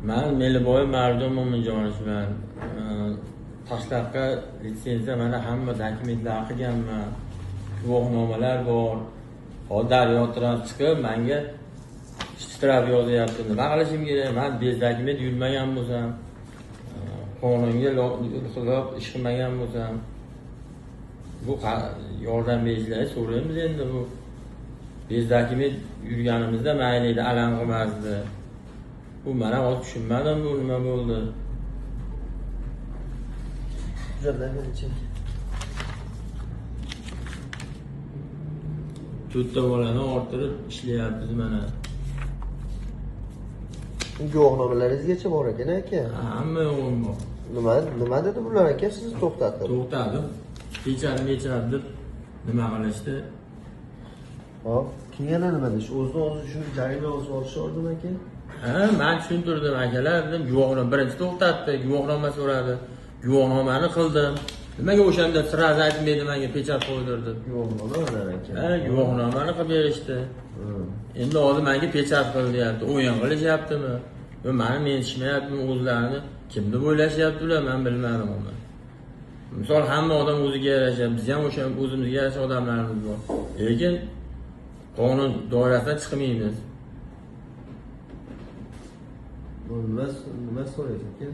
Men Meliboyev Mardon Mo'minjonovman. Toshloqqa litsenziya mana hamma dokumentlar qilganman. Guvohnomalar bor. Hozir Daryo trans chiqib menga shtraf yozyapti. Nima qilishim kerak? Men bez dokument yurmagan bo'lsam, qonunga xilof ish qilmagan bo'lsam, bu yordam berishlarni so'raymiz endi bu. Bez dokument yurganimizda mayli edi, alam qilmasdi. Bu mana hozir tushunmadim bu nima bo'ldi. Hujjatlarni To'rtta bolani orttirib ishlayapmiz mana. Guvohnomalaringizgacha bor ekan aka. Hamma yo'g'im bor. Nima dedi bular aka, sizni to'xtatdi? To'xtadim. Kechar deb nima qilishdi? Hop, keyin yana nima deyish? O'zidan-o'zi shuni jarima yozib olishardimi aka? Men tushuntirdim akalar, dedim, guvohnoma birinchi to'xtatdi, guvohnoma so'radi. Guvohnomani qildim. Nimaga o'shanda sirasi aytmaydi menga pechat qo'ydirdi. Guvohnoma ular aka. Guvohnomani qilib berishdi. Endi hozir menga pechat qil deyapti. O'yin qilishyaptimi? Yo, meni menishmayaptimi o'zlarini? Kim deb o'ylashyapti ular, men bilmadim uni. Misol hamma odam o'ziga yarasha, biz ham o'sha o'zimizga yarasha odamlarimiz bor. Lekin qonun doirasidan chiqmaymiz. Nima so'raysiz aka?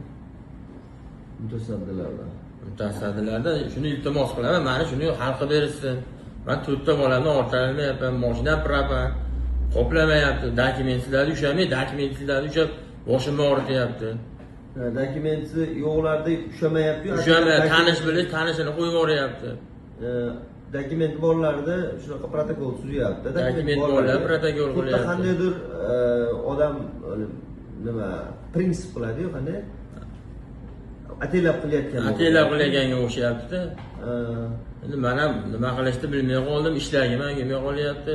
Mutasaddilarda shuni iltimos qilaman, meni shuni hal qilib berishsin. Men to'rtta bolamni ortalamayapman, mashina piraman, qoplamayapti, dokumentsizlar ushamay, dokumentsizlar ushab boshimni og'rityapti. Dokumenti yo'qlarda ushamayapti. Ushamayapti, tanishini qo'yib yuboryapti. Dokument borlarda shunaqa protokol tuzyapti. Dokument borlar protokol qilyapti. Qandaydir odam nima prinsip qiladi-yu, qanday? Atelab qilayotganga o'xshayapti-da. Endi men ham nima qilishni bilmay qoldim, ishlagim kelmay qolyapti.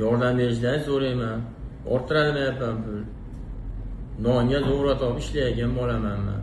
Yordam berishlarini so'rayman. Orttirolmayapman pul. Nonga zo'rg'a topib ishlayotgan bolaman men.